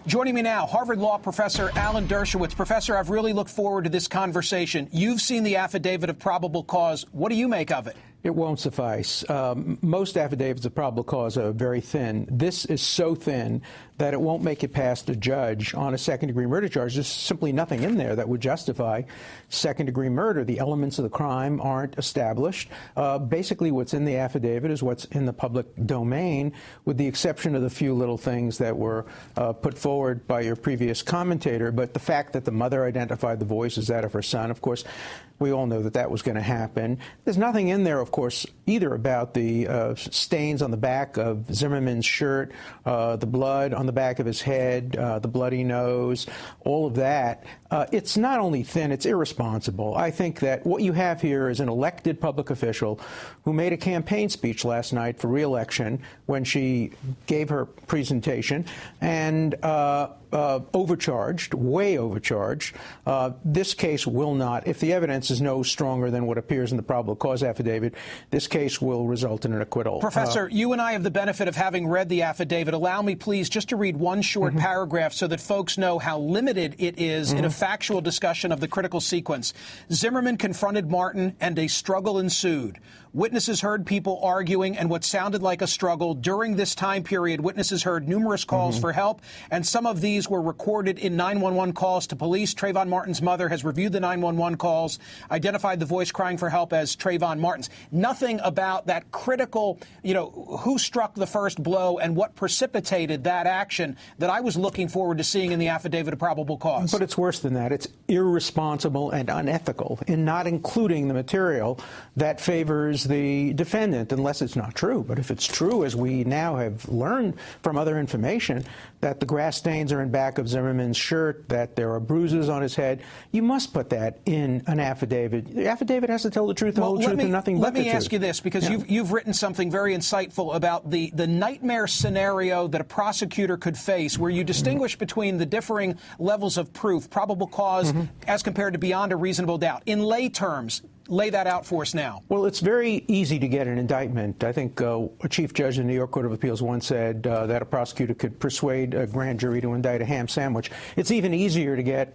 Joining me now, Harvard Law professor Alan Dershowitz. Professor, I've really looked forward to this conversation. You've seen the affidavit of probable cause. What do you make of it? It won't suffice. Most affidavits of probable cause are very thin. This is so thin that it won't make it past the judge on a second-degree murder charge. There's simply nothing in there that would justify second-degree murder. The elements of the crime aren't established. Basically, what's in the affidavit is what's in the public domain, with the exception of the few little things that were put forward by your previous commentator. But the fact that the mother identified the voice as that of her son, of course, we all know that that was going to happen. There's nothing in there, of course, either about the stains on the back of Zimmerman's shirt, the blood on the back of his head, the bloody nose, all of that. It's not only thin, it's irresponsible. I think that what you have here is an elected public official who made a campaign speech last night for re-election when she gave her presentation and overcharged, way overcharged. This case will not, if the evidence is no stronger than what appears in the probable cause affidavit, this case will result in an acquittal. Professor, you and I have the benefit of having read the affidavit. Allow me, please, just to read one short paragraph so that folks know how limited it is in a factual discussion of the critical sequence. Zimmerman confronted Martin and a struggle ensued. Witnesses heard people arguing and what sounded like a struggle. During this time period, witnesses heard numerous calls for help, and some of these were recorded in 911 calls to police. Trayvon Martin's mother has reviewed the 911 calls, identified the voice crying for help as Trayvon Martin's. Nothing about that critical, who struck the first blow and what precipitated that action that I was looking forward to seeing in the affidavit of probable cause. But it's worse than that. It's irresponsible and unethical in not including the material that favors the defendant, unless it's not true. But if it's true, as we now have learned from other information, that the grass stains are in back of Zimmerman's shirt, that there are bruises on his head, you must put that in an affidavit. The affidavit has to tell the truth, the whole truth, and nothing but the truth. Let me ask you this, because you've written something very insightful about the nightmare scenario that a prosecutor could face, where you distinguish between the differing levels of proof, probable cause as compared to beyond a reasonable doubt. In lay terms, lay that out for us now. Well, it's very easy to get an indictment. I think a chief judge in the New York Court of Appeals once said that a prosecutor could persuade a grand jury to indict a ham sandwich. It's even easier to get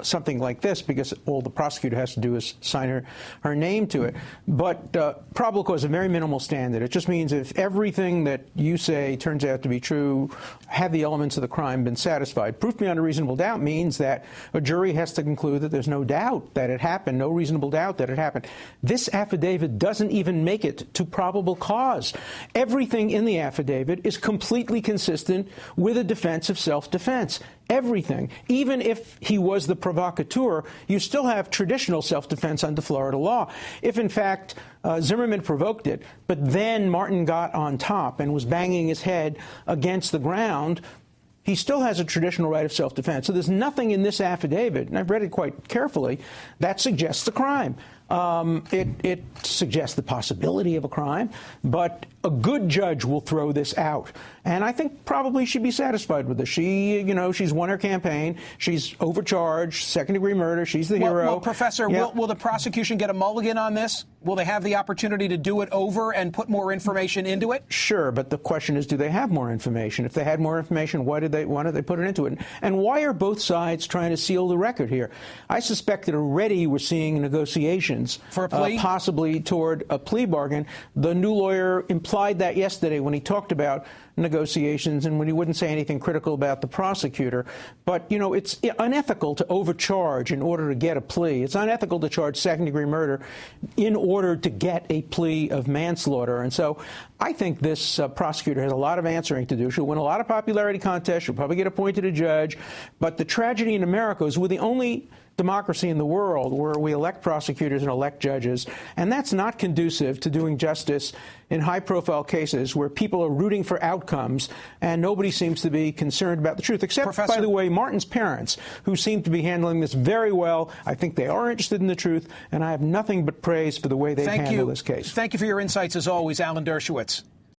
something like this because all the prosecutor has to do is sign her name to it. But probable cause is a very minimal standard. It just means if everything that you say turns out to be true, have the elements of the crime been satisfied. Proof beyond a reasonable doubt means that a jury has to conclude that there's no doubt that it happened, no reasonable doubt that it happened. This affidavit doesn't even make it to probable cause. Everything in the affidavit is completely consistent with a defense of self-defense. Everything. Even if he was the provocateur, you still have traditional self-defense under Florida law. If, in fact, Zimmerman provoked it, but then Martin got on top and was banging his head against the ground, he still has a traditional right of self-defense. So there's nothing in this affidavit, and I've read it quite carefully, that suggests a crime. It suggests the possibility of a crime, but a good judge will throw this out. And I think probably she'd be satisfied with this. She's won her campaign. She's overcharged, second-degree murder. She's the hero. Well, Professor, will the prosecution get a mulligan on this? Will they have the opportunity to do it over and put more information into it? Sure, but the question is, do they have more information? If they had more information, why did they put it into it? And why are both sides trying to seal the record here? I suspect that already we're seeing negotiations for a plea? Possibly toward a plea bargain. The new lawyer implied that yesterday when he talked about negotiations and when he wouldn't say anything critical about the prosecutor. But, it's unethical to overcharge in order to get a plea. It's unethical to charge second-degree murder in order to get a plea of manslaughter. And so I think this prosecutor has a lot of answering to do. She'll win a lot of popularity contests. She'll probably get appointed a judge. But the tragedy in America is we're the only democracy in the world where we elect prosecutors and elect judges, and that's not conducive to doing justice in high-profile cases where people are rooting for outcomes and nobody seems to be concerned about the truth, except, by the way, Martin's parents, who seem to be handling this very well. I think they are interested in the truth, and I have nothing but praise for the way they handle this case. Thank you for your insights, as always, Alan Dershowitz.